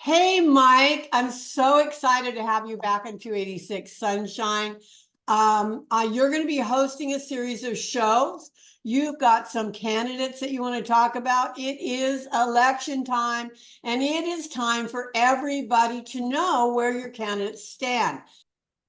Hey, Mike, I'm so excited to have you back on 286 Sunshine. You're going to be hosting a series of shows. You've got some candidates that you want to talk about. It is election time, and it is time for everybody to know where your candidates stand.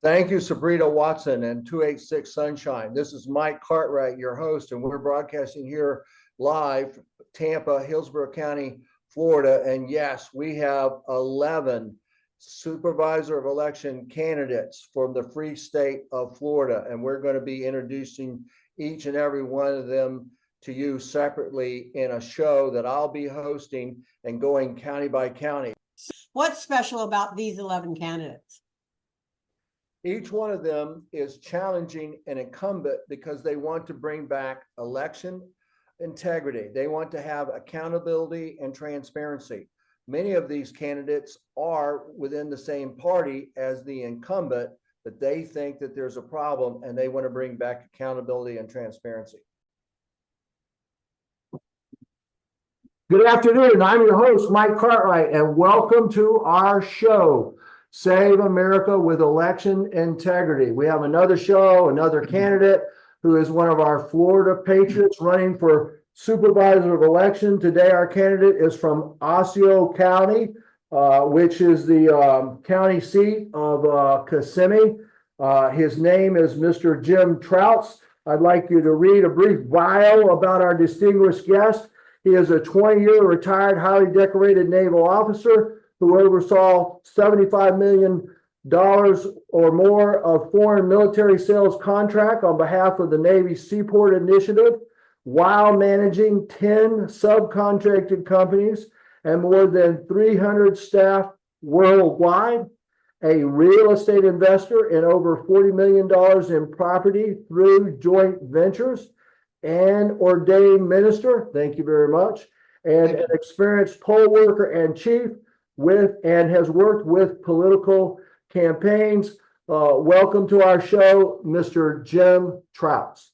Thank you, Sabrina Watson and 286 Sunshine. This is Mike Cartwright, your host, and we're broadcasting here live, Tampa, Hillsborough County, Florida. And yes, we have 11 supervisor of election candidates from the free state of Florida, and we're going to be introducing each and every one of them to you separately in a show that I'll be hosting and going county by county. What's special about these 11 candidates? Each one of them is challenging an incumbent because they want to bring back election integrity. They want to have accountability and transparency. Many of these candidates are within the same party as the incumbent, but they think that there's a problem and they want to bring back accountability and transparency. Good afternoon. I'm your host, Mike Cartwright, and welcome to our show, Save America with Election Integrity. We have another show, another candidate who is one of our Florida patriots running for supervisor of election. Today, our candidate is from Osceola County, which is the county seat of Kissimmee. His name is Mr. Jim Trautz. I'd like you to read a brief bio about our distinguished guest. He is a 20-year retired, highly decorated naval officer who oversaw $75 million or more of foreign military sales contract on behalf of the Navy Seaport Initiative, while managing 10 subcontracted companies and more than 300 staff worldwide, a real estate investor in over $40 million in property through joint ventures, and ordained minister, thank you very much, and an experienced poll worker and chief and has worked with political campaigns. Welcome to our show, Mr. Jim Trautz.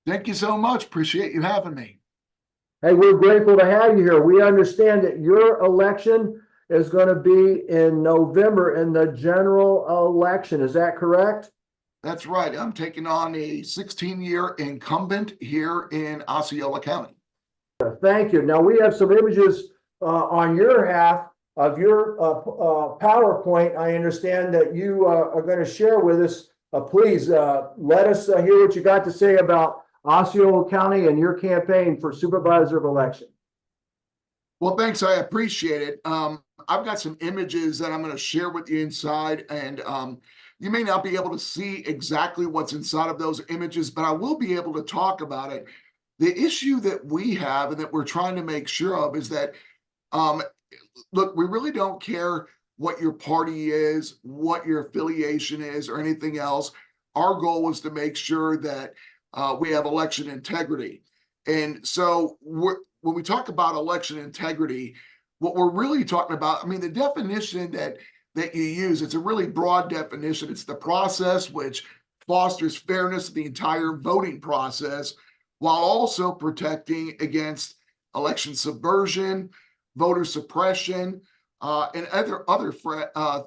Thank you so much. Appreciate you having me. Hey, we're grateful to have you here. We understand that your election is going to be in November in the general election. Is that correct? That's right. I'm taking on a 16-year incumbent here in Osceola County. Thank you. Now, we have some images on your half of your PowerPoint. I understand that you are going to share with us. Please let us hear what you got to say about Osceola County and your campaign for supervisor of election. Well, thanks. I appreciate it. I've got some images that I'm going to share with you inside, and you may not be able to see exactly what's inside of those images, but I will be able to talk about it. The issue that we have and that we're trying to make sure of is that, look, we really don't care what your party is, what your affiliation is, or anything else. Our goal is to make sure that we have election integrity. And so when we talk about election integrity, what we're really talking about, I mean, the definition that you use, it's a really broad definition. It's the process which fosters fairness of the entire voting process while also protecting against election subversion, voter suppression, and other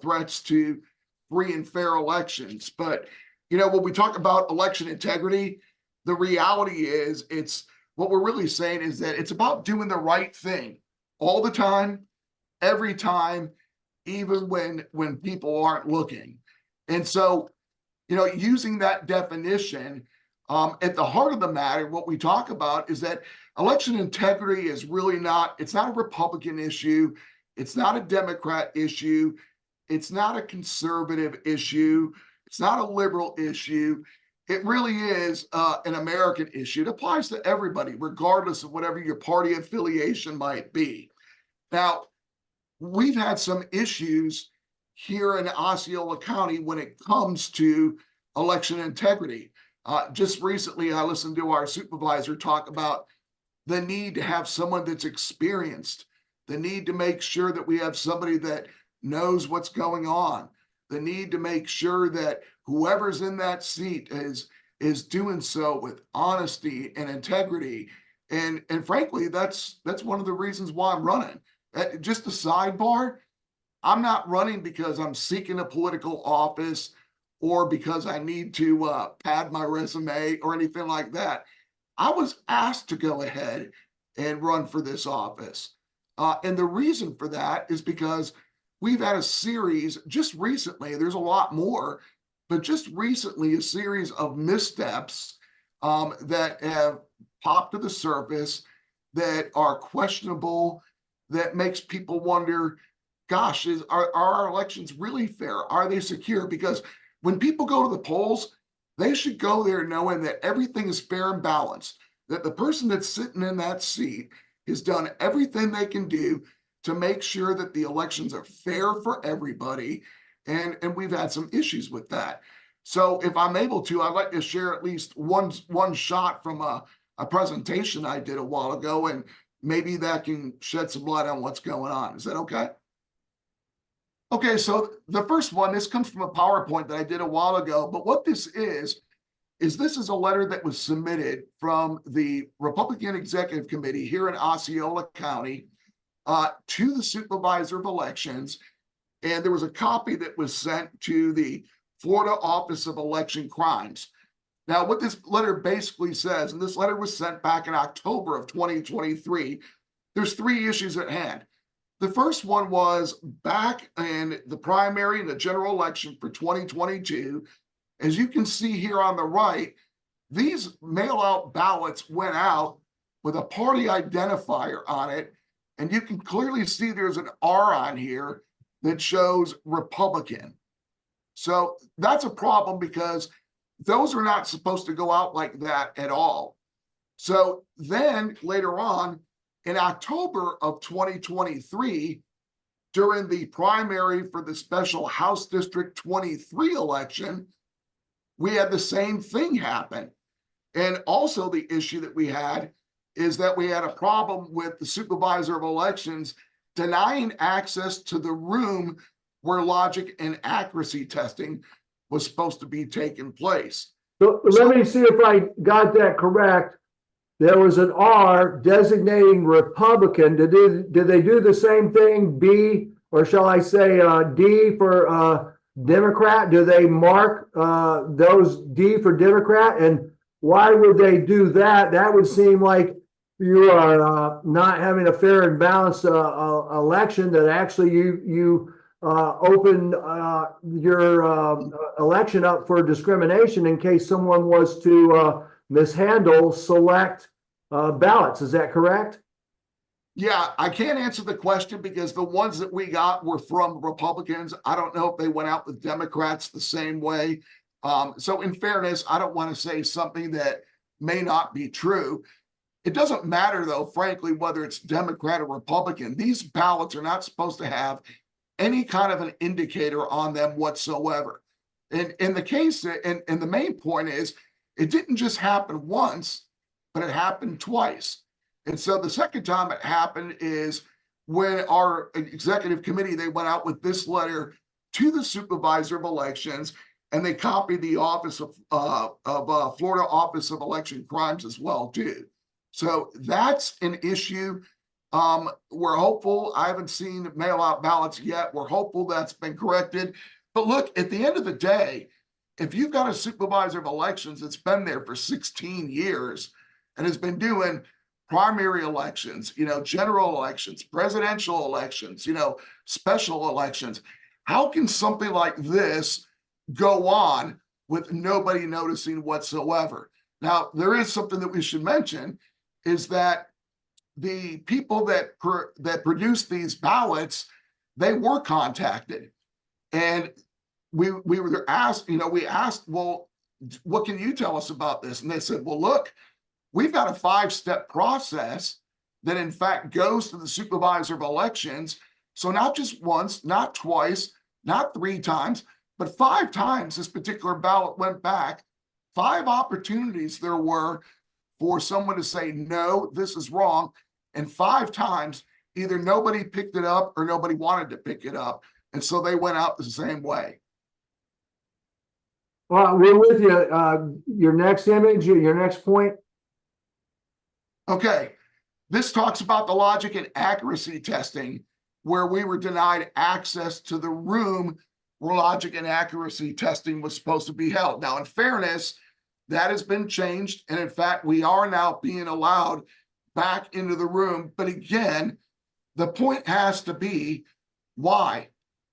threats to free and fair elections. But, you know, when we talk about election integrity, the reality is what we're really saying is that it's about doing the right thing all the time, every time, even when people aren't looking. And so, you know, using that definition, at the heart of the matter, what we talk about is that election integrity is really it's not a Republican issue. It's not a Democrat issue. It's not a conservative issue. It's not a liberal issue. It really is an American issue. It applies to everybody, regardless of whatever your party affiliation might be. Now, we've had some issues here in Osceola County when it comes to election integrity. Just recently, I listened to our supervisor talk about the need to have someone that's experienced, the need to make sure that we have somebody that knows what's going on, the need to make sure that whoever's in that seat is doing so with honesty and integrity. And frankly, that's one of the reasons why I'm running. Just a sidebar, I'm not running because I'm seeking a political office or because I need to pad my resume or anything like that. I was asked to go ahead and run for this office. And the reason for that is because we've had a series just recently, there's a lot more, but just recently, a series of missteps that have popped to the surface that are questionable, that makes people wonder, gosh, are our elections really fair? Are they secure? Because when people go to the polls, they should go there knowing that everything is fair and balanced, that the person that's sitting in that seat has done everything they can do to make sure that the elections are fair for everybody. And we've had some issues with that. So if I'm able to, I'd like to share at least one shot from a presentation I did a while ago, and maybe that can shed some light on what's going on. Is that okay? Okay, so the first one, this comes from a PowerPoint that I did a while ago, but what this is this is a letter that was submitted from the Republican Executive Committee here in Osceola County to the Supervisor of Elections, and there was a copy that was sent to the Florida Office of Election Crimes. Now, what this letter basically says, and this letter was sent back in October of 2023, there's three issues at hand. The first one was back in the primary and the general election for 2022. As you can see here on the right, these mail-out ballots went out with a party identifier on it, and you can clearly see there's an R on here that shows Republican. So that's a problem because those are not supposed to go out like that at all. So then later on, in October of 2023, during the primary for the special House District 23 election, we had the same thing happen. And also the issue that we had is that we had a problem with the Supervisor of Elections denying access to the room where logic and accuracy testing was supposed to be taking place. So let me see if I got that correct. There was an R designating Republican. Did they do the same thing, B, or shall I say D for Democrat? Do they mark those D for Democrat? And why would they do that? That would seem like you are not having a fair and balanced election, that actually you open your election up for discrimination in case someone was to mishandle select ballots. Is that correct? Yeah, I can't answer the question because the ones that we got were from Republicans. I don't know if they went out with Democrats the same way. So in fairness, I don't want to say something that may not be true. It doesn't matter, though, frankly, whether it's Democrat or Republican. These ballots are not supposed to have any kind of an indicator on them whatsoever. And in the case, and the main point is, it didn't just happen once, but it happened twice. And so the second time it happened is when our executive committee, they went out with this letter to the Supervisor of Elections, and they copied the office of Florida Office of Election Crimes as well, too. So that's an issue. We're hopeful. I haven't seen mail-out ballots yet. We're hopeful that's been corrected. But look, at the end of the day, if you've got a Supervisor of Elections that's been there for 16 years and has been doing primary elections, general elections, presidential elections, special elections, how can something like this go on with nobody noticing whatsoever? Now, there is something that we should mention, is that the people that produce these ballots, they were contacted, and we were asked, we asked, well, what can you tell us about this? And they said, well, look, we've got a 5-step process that in fact goes to the Supervisor of Elections. So not just once, not twice, not 3 times, but 5 times this particular ballot went back. 5 opportunities there were for someone to say, no, this is wrong. And 5 times, either nobody picked it up or nobody wanted to pick it up. And so they went out the same way. Well, we're with you. Your next image, your next point. Okay, this talks about the logic and accuracy testing where we were denied access to the room where logic and accuracy testing was supposed to be held. Now, in fairness, that has been changed. And in fact, we are now being allowed back into the room. But again, the point has to be, why?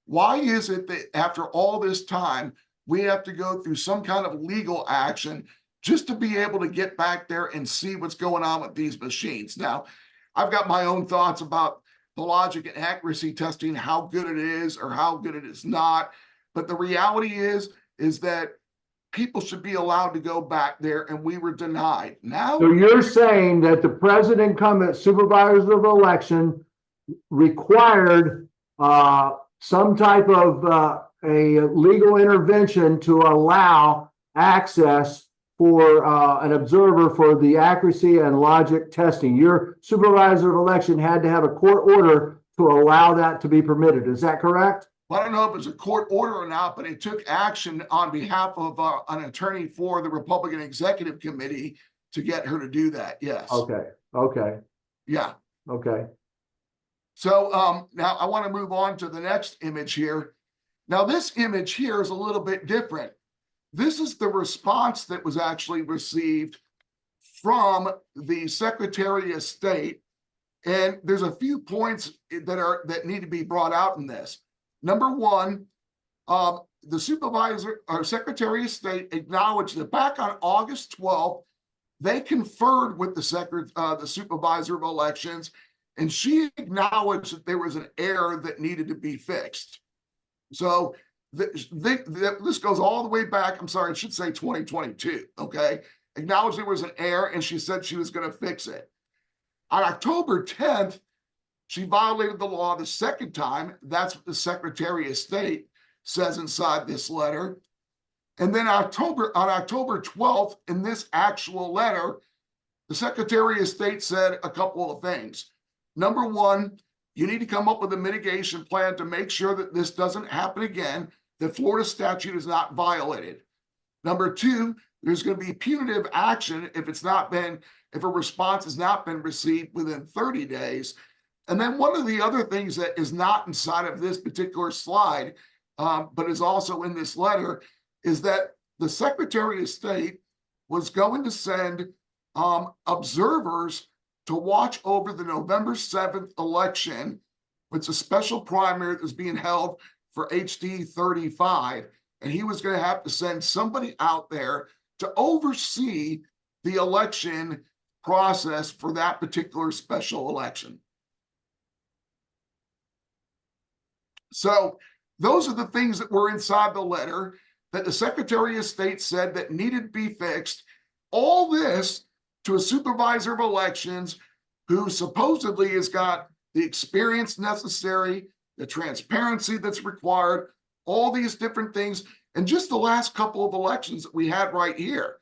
Why is it that after all this time, we have to go through some kind of legal action just to be able to get back there and see what's going on with these machines? Now, I've got my own thoughts about the logic and accuracy testing, how good it is or how good it is not. But the reality is that people should be allowed to go back there, and we were denied. Now, So you're saying that the present incumbent supervisors of election required some type of a legal intervention to allow access for an observer for the accuracy and logic testing. Your supervisor of election had to have a court order to allow that to be permitted. Is that correct? I don't know if it was a court order or not, but it took action on behalf of an attorney for the Republican Executive Committee to get her to do that. Yes. Okay. Okay. Yeah. Okay. So now I want to move on to the next image here. Now, this image here is a little bit different. This is the response that was actually received from the Secretary of State. And there's a few points that need to be brought out in this. Number one, the supervisor or Secretary of State acknowledged that back on August 12th, they conferred with the supervisor of elections, and she acknowledged that there was an error that needed to be fixed. So this goes all the way back. I'm sorry, I should say 2022. Okay, acknowledged there was an error, and she said she was going to fix it. On October 10th, she violated the law the second time. That's what the Secretary of State says inside this letter. And then on October 12th, in this actual letter, the Secretary of State said a couple of things. Number one, you need to come up with a mitigation plan to make sure that this doesn't happen again, that Florida statute is not violated. Number two, there's going to be punitive action if a response has not been received within 30 days. And then one of the other things that is not inside of this particular slide, but is also in this letter, is that the Secretary of State was going to send observers to watch over the November 7th election. It's a special primary that was being held for HD 35. And he was going to have to send somebody out there to oversee the election process for that particular special election. So those are the things that were inside the letter that the Secretary of State said that needed to be fixed. All this to a supervisor of elections who supposedly has got the experience necessary, the transparency that's required, all these different things, and just the last couple of elections that we had right here.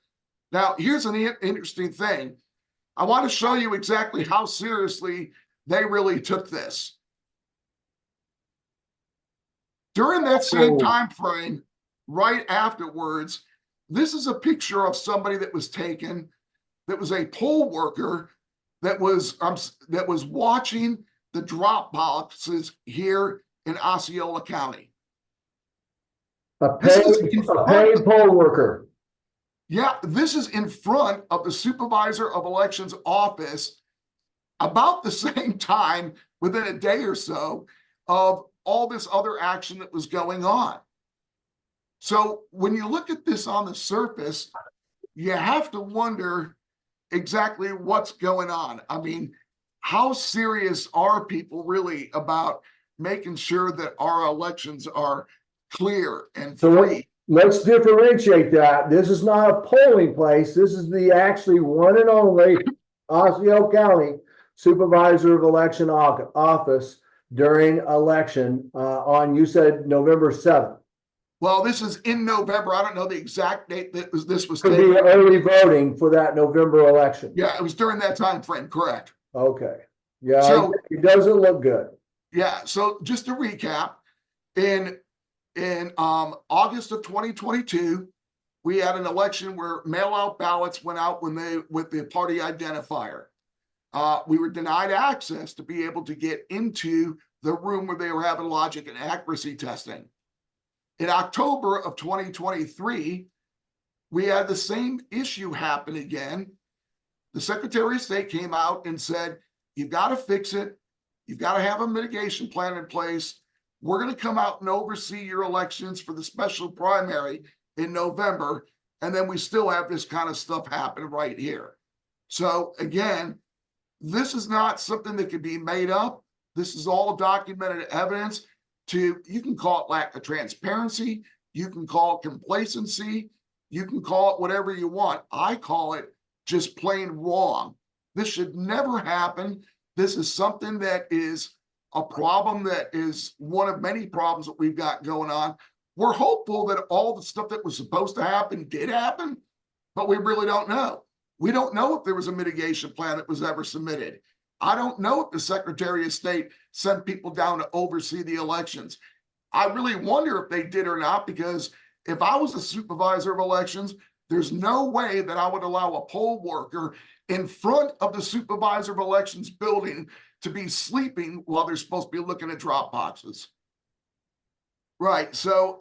Now, here's an interesting thing. I want to show you exactly how seriously they really took this. During that same time frame, right afterwards, this is a picture of somebody that was taken, that was a poll worker that was watching the drop boxes here in Osceola County. A paid poll worker. Yeah, this is in front of the Supervisor of Elections office about the same time, within a day or so, of all this other action that was going on. So when you look at this on the surface, you have to wonder exactly what's going on. I mean, how serious are people really about making sure that our elections are clear and free? Let's differentiate that. This is not a polling place. This is the actually one and only Osceola County Supervisor of Election office during election on, you said, November 7th. Well, this is in November. I don't know the exact date that this was Could taken. be early voting for that November election. Yeah, it was during that time frame, correct. Okay. Yeah, So, it doesn't look good. yeah, so just to recap, in August of 2022, we had an election where mail-out ballots went out with the party identifier. We were denied access to be able to get into the room where they were having logic and accuracy testing. In October of 2023, we had the same issue happen again. The Secretary of State came out and said, you've got to fix it. You've got to have a mitigation plan in place. We're going to come out and oversee your elections for the special primary in November. And then we still have this kind of stuff happen right here. So again, this is not something that can be made up. This is all documented evidence. You can call it lack of transparency. You can call it complacency. You can call it whatever you want. I call it just plain wrong. This should never happen. This is something that is a problem that is one of many problems that we've got going on. We're hopeful that all the stuff that was supposed to happen did happen, but we really don't know. We don't know if there was a mitigation plan that was ever submitted. I don't know if the Secretary of State sent people down to oversee the elections. I really wonder if they did or not, because if I was a supervisor of elections, there's no way that I would allow a poll worker in front of the supervisor of elections building to be sleeping while they're supposed to be looking at drop boxes. Right. So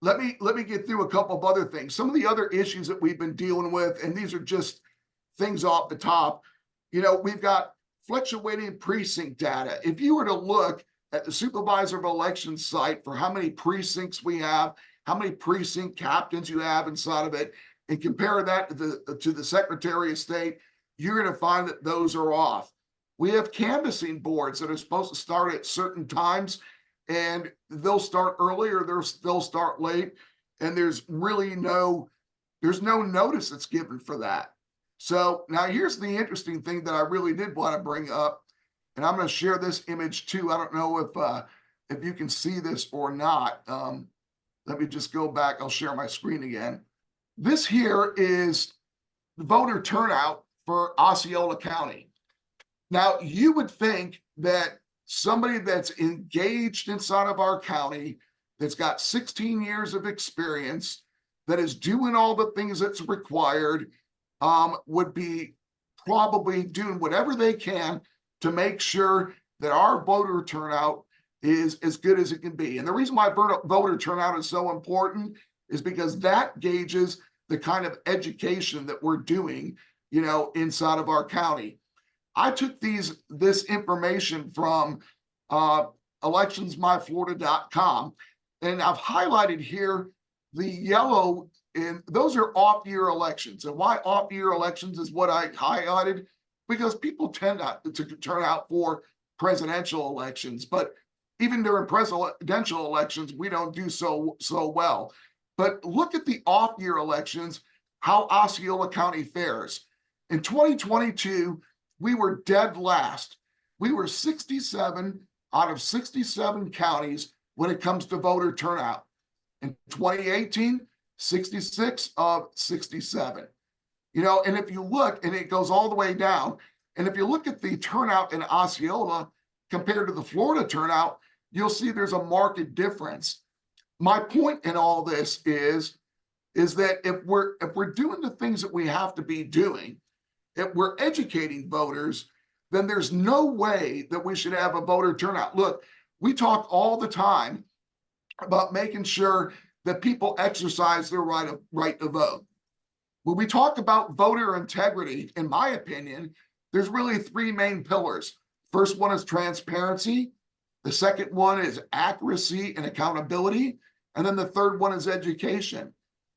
let me get through a couple of other things. Some of the other issues that we've been dealing with, and these are just things off the top. We've got fluctuating precinct data. If you were to look at the supervisor of elections site for how many precincts we have, how many precinct captains you have inside of it, and compare that to the Secretary of State, you're going to find that those are off. We have canvassing boards that are supposed to start at certain times, and they'll start early or they'll start late, and there's no notice that's given for that. So now here's the interesting thing that I really did want to bring up, and I'm going to share this image too. I don't know if you can see this or not. Let me just go back. I'll share my screen again. This here is the voter turnout for Osceola County. Now, you would think that somebody that's engaged inside of our county, that's got 16 years of experience, that is doing all the things that's required, would be probably doing whatever they can to make sure that our voter turnout is as good as it can be. And the reason why voter turnout is so important is because that gauges the kind of education that we're doing, inside of our county. I took this information from electionsmyflorida.com, and I've highlighted here the yellow, and those are off-year elections. And why off-year elections is what I highlighted, because people tend not to turn out for presidential elections, but even during presidential elections, we don't do so well. But look at the off-year elections, how Osceola County fares. In 2022, we were dead last. We were 67 out of 67 counties when it comes to voter turnout. In 2018, 66 of 67. And if you look, and it goes all the way down, and if you look at the turnout in Osceola compared to the Florida turnout, you'll see there's a marked difference. My point in all this is that if we're doing the things that we have to be doing, if we're educating voters, then there's no way that we should have a voter turnout. Look, we talk all the time about making sure that people exercise their right to vote. When we talk about voter integrity, in my opinion, there's really three main pillars. First one is transparency. The second one is accuracy and accountability. And then the third one is education.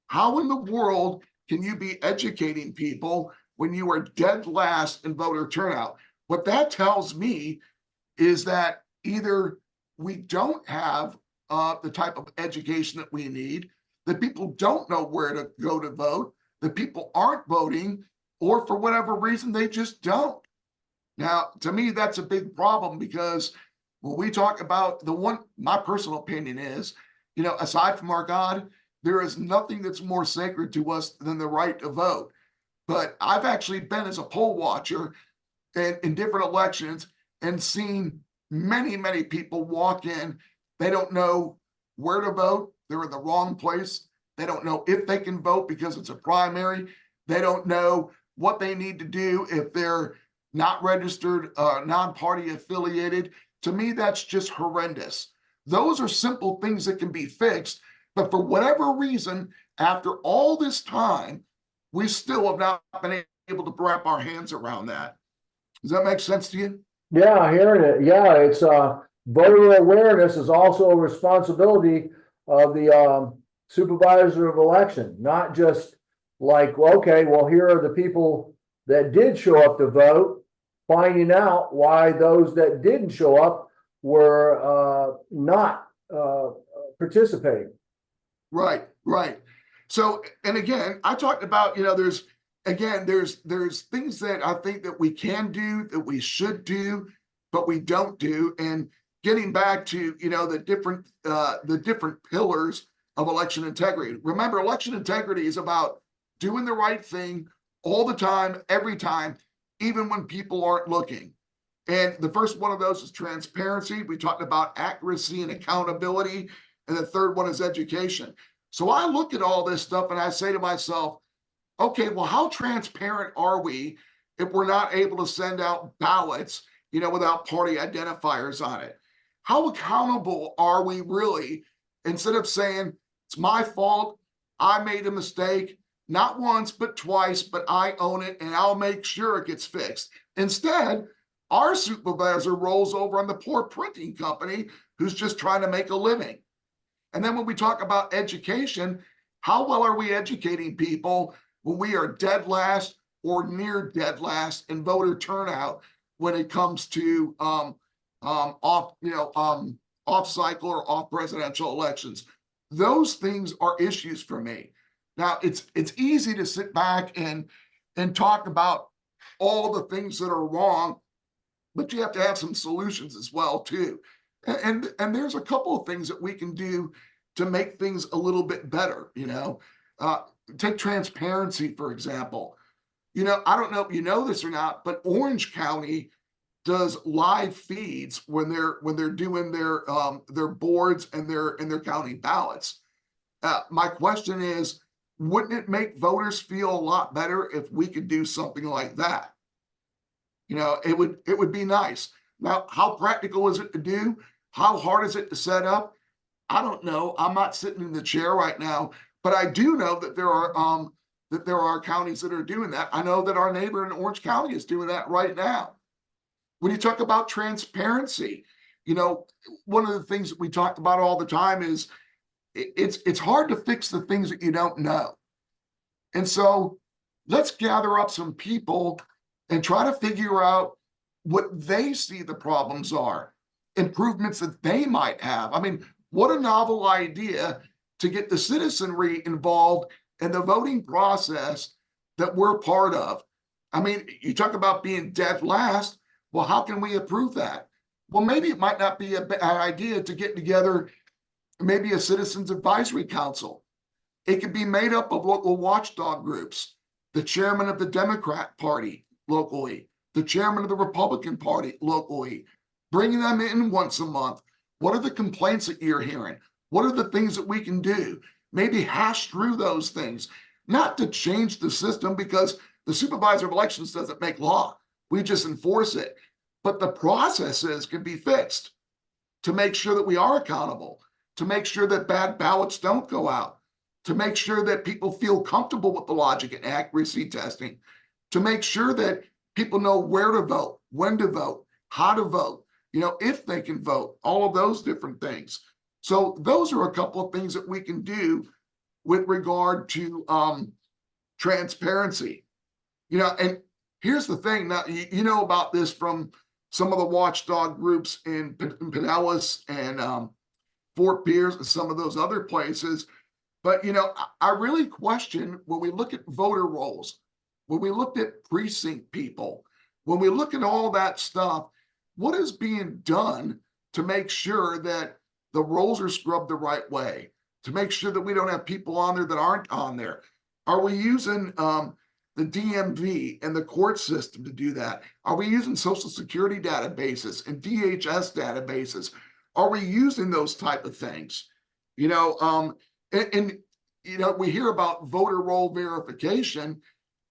How in the world can you be educating people when you are dead last in voter turnout? What that tells me is that either we don't have the type of education that we need, that people don't know where to go to vote, that people aren't voting, or for whatever reason, they just don't. Now, to me, that's a big problem, because when we talk about my personal opinion is, aside from our God, there is nothing that's more sacred to us than the right to vote. But I've actually been as a poll watcher in different elections and seen many, many people walk in. They don't know where to vote. They're in the wrong place. They don't know if they can vote because it's a primary. They don't know what they need to do if they're not registered, non-party affiliated, To me, that's just horrendous. Those are simple things that can be fixed, but for whatever reason, after all this time, we still have not been able to wrap our hands around that. Does that make sense to you? Yeah, hearing it. Yeah, it's voter awareness is also a responsibility of the supervisor of election, not just like, okay, well, here are the people that did show up to vote, finding out why those that didn't show up were not participating. Right, right. So, and again, I talked about, there's things that I think that we can do, that we should do, but we don't do. And getting back to, the different pillars of election integrity. Remember, election integrity is about doing the right thing all the time, every time, even when people aren't looking. And the first one of those is transparency. We talked about accuracy and accountability. And the third one is education. So I look at all this stuff and I say to myself, okay, well, how transparent are we if we're not able to send out ballots, without party identifiers on it? How accountable are we really? Instead of saying, it's my fault, I made a mistake, not once, but twice, but I own it and I'll make sure it gets fixed. Instead, our supervisor rolls over on the poor printing company who's just trying to make a living. And then when we talk about education, how well are we educating people when we are dead last or near dead last in voter turnout when it comes to off cycle or off presidential elections? Those things are issues for me. Now it's easy to sit back and talk about all the things that are wrong, but you have to have some solutions as well too. And there's a couple of things that we can do to make things a little bit better. Take transparency, for example. I don't know if you know this or not, but Orange County does live feeds when they're doing their boards and their county ballots. My question is, wouldn't it make voters feel a lot better if we could do something like that? It would be nice. Now, how practical is it to do? How hard is it to set up? I don't know. I'm not sitting in the chair right now, but I do know that there are counties that are doing that. I know that our neighbor in Orange County is doing that right now. When you talk about transparency, one of the things that we talked about all the time is it's hard to fix the things that you don't know. And so let's gather up some people and try to figure out what they see the problems are, improvements that they might have. I mean, what a novel idea to get the citizenry involved in the voting process that we're part of. I mean, you talk about being dead last. Well, how can we improve that? Well, maybe it might not be a bad idea to get together maybe a citizens advisory council. It could be made up of local watchdog groups, the chairman of the Democrat Party locally, the chairman of the Republican Party locally, bringing them in once a month. What are the complaints that you're hearing? What are the things that we can do? Maybe hash through those things, not to change the system, because the supervisor of elections doesn't make law. We just enforce it. But the processes can be fixed to make sure that we are accountable, to make sure that bad ballots don't go out, to make sure that people feel comfortable with the logic and accuracy testing, to make sure that people know where to vote, when to vote, how to vote, if they can vote, all of those different things. So those are a couple of things that we can do with regard to transparency. And here's the thing. Now, you know about this from some of the watchdog groups in Pinellas and Fort Pierce and some of those other places. But, I really question when we look at voter rolls, when we looked at precinct people, when we look at all that stuff, what is being done to make sure that the rolls are scrubbed the right way, to make sure that we don't have people on there that aren't on there? Are we using the DMV and the court system to do that? Are we using Social Security databases and DHS databases? Are we using those type of things? We hear about voter roll verification.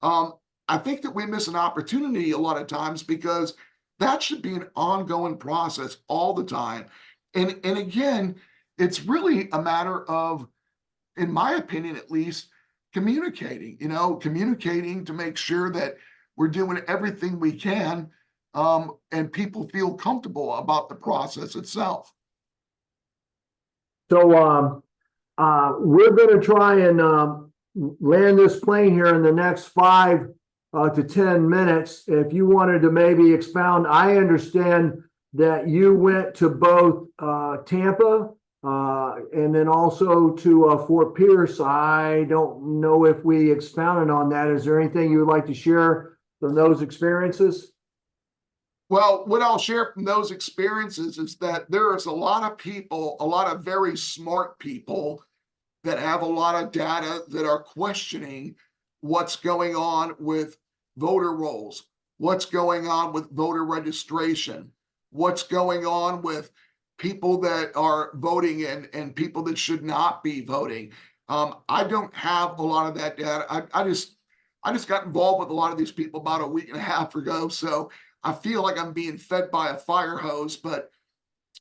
I think that we miss an opportunity a lot of times because That should be an ongoing process all the time. And again, it's really a matter of, in my opinion at least, communicating, communicating to make sure that we're doing everything we can, and people feel comfortable about the process itself. So, we're gonna try and, land this plane here in the next 5 to 10 minutes. If you wanted to maybe expound, I understand that you went to both, Tampa, and then also to, Fort Pierce. I don't know if we expounded on that. Is there anything you would like to share from those experiences? Well, what I'll share from those experiences is that there is a lot of people, a lot of very smart people that have a lot of data that are questioning what's going on with voter rolls, what's going on with voter registration, what's going on with people that are voting and people that should not be voting. I don't have a lot of that data. I just got involved with a lot of these people about a week and a half ago, so I feel like I'm being fed by a fire hose. But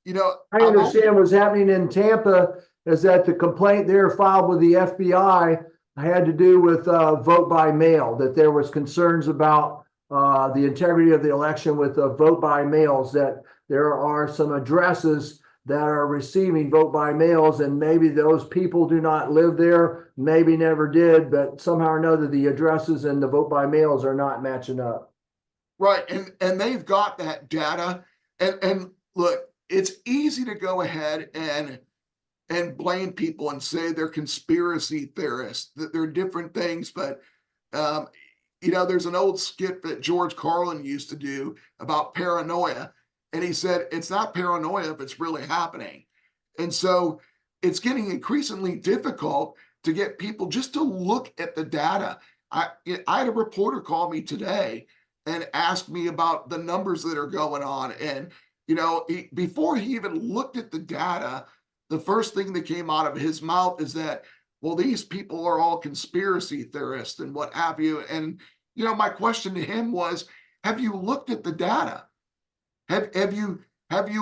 I understand what's happening in Tampa is that the complaint there filed with the FBI had to do with vote by mail, that there was concerns about the integrity of the election with vote by mails, that there are some addresses that are receiving vote by mails, and maybe those people do not live there, maybe never did, but somehow or another the addresses and the vote by mails are not matching up. Right, and they've got that data, and look, it's easy to go ahead and blame people and say they're conspiracy theorists, that they're different things. But there's an old skit that George Carlin used to do about paranoia, and he said it's not paranoia if it's really happening. And so it's getting increasingly difficult to get people just to look at the data. I had a reporter call me today and ask me about the numbers that are going on, and before he even looked at the data, the first thing that came out of his mouth is that, well, these people are all conspiracy theorists and what have you. And, my question to him was, have you looked at the data? Have you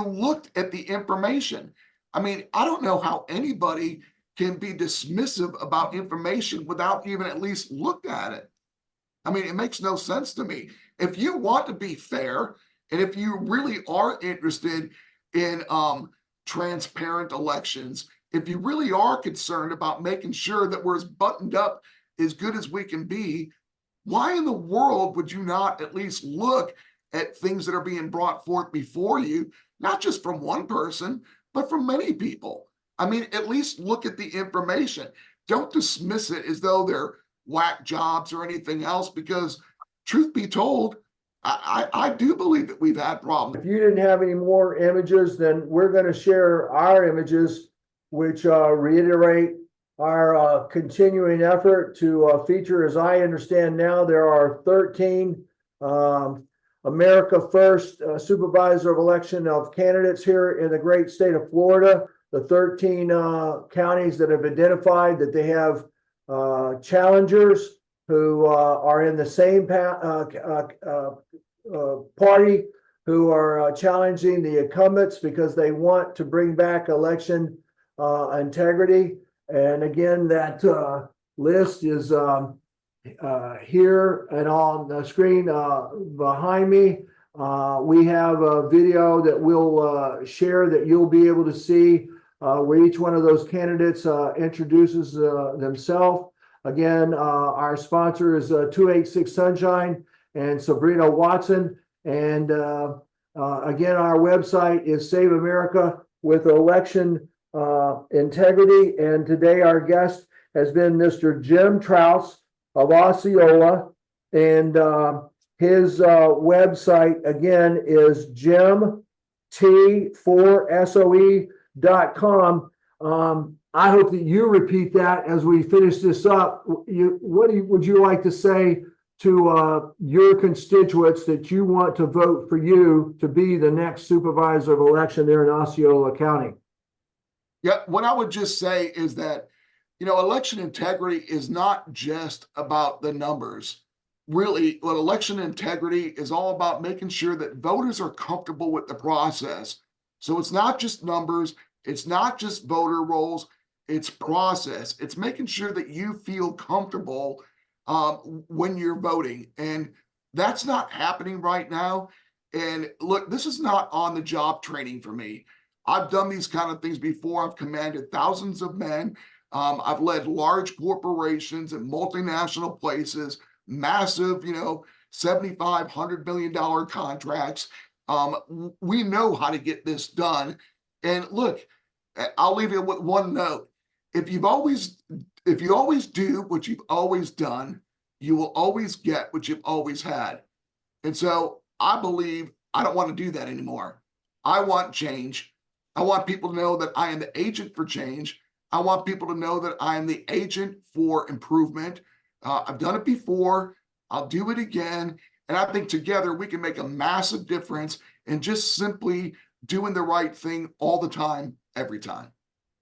looked at the information? I mean, I don't know how anybody can be dismissive about information without even at least looked at it. I mean, it makes no sense to me. If you want to be fair, and if you really are interested in transparent elections, if you really are concerned about making sure that we're as buttoned up as good as we can be, why in the world would you not at least look at things that are being brought forth before you, not just from one person, but from many people? I mean, at least look at the information. Don't dismiss it as though they're whack jobs or anything else, because truth be told, I do believe that we've had problems. If you didn't have any more images, then we're going to share our images, which reiterate our continuing effort to feature. As I understand now, there are 13 America First Supervisor of Election of candidates here in the great state of Florida. The 13 counties that have identified that they have challengers who are in the same party, who are challenging the incumbents because they want to bring back election integrity. And again, that list is here and on the screen behind me. We have a video that we'll share that you'll be able to see where each one of those candidates introduces themselves. Again, our sponsor is 286 Sunshine and Sabrina Watson. And again, our website is Save America with Election Integrity. And today our guest has been Mr. Jim Trautz of Osceola. And his website again is jimt4soe.com. I hope that you repeat that as we finish this up. Would you like to say to your constituents that you want to vote for you to be the next supervisor of election there in Osceola County? Yeah, what I would just say is that, election integrity is not just about the numbers. really what election integrity is all about, making sure that voters are comfortable with the process. So it's not just numbers, it's not just voter rolls, it's process. It's making sure that you feel comfortable when you're voting. And that's not happening right now. And look, this is not on the job training for me. I've done these kind of things before. I've commanded thousands of men. I've led large corporations and multinational places, massive, $75-100 million contracts. We know how to get this done. And look, I'll leave you with one note. If you always do what you've always done, you will always get what you've always had. And so I believe I don't want to do that anymore. I want change. I want people to know that I am the agent for change. I want people to know that I am the agent for improvement. I've done it before. I'll do it again. And I think together we can make a massive difference in just simply doing the right thing all the time, every time.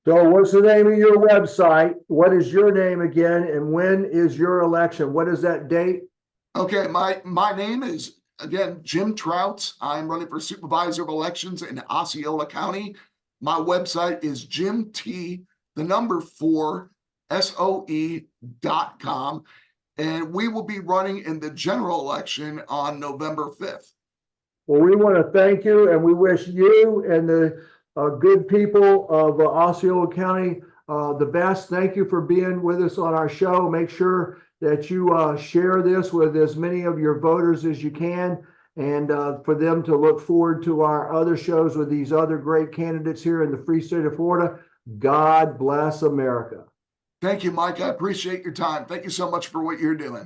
So what's the name of your website? What is your name again? And when is your election? What is that date? Okay, my name is, again, Jim Trautz. I'm running for Supervisor of Elections in Osceola County. My website is jimt4soe.com. And we will be running in the general election on November 5th. Well, we want to thank you, and we wish you and the good people of Osceola County the best. Thank you for being with us on our show. Make sure that you share this with as many of your voters as you can, and for them to look forward to our other shows with these other great candidates here in the free state of Florida. God bless America. Thank you, Mike. I appreciate your time. Thank you so much for what you're doing.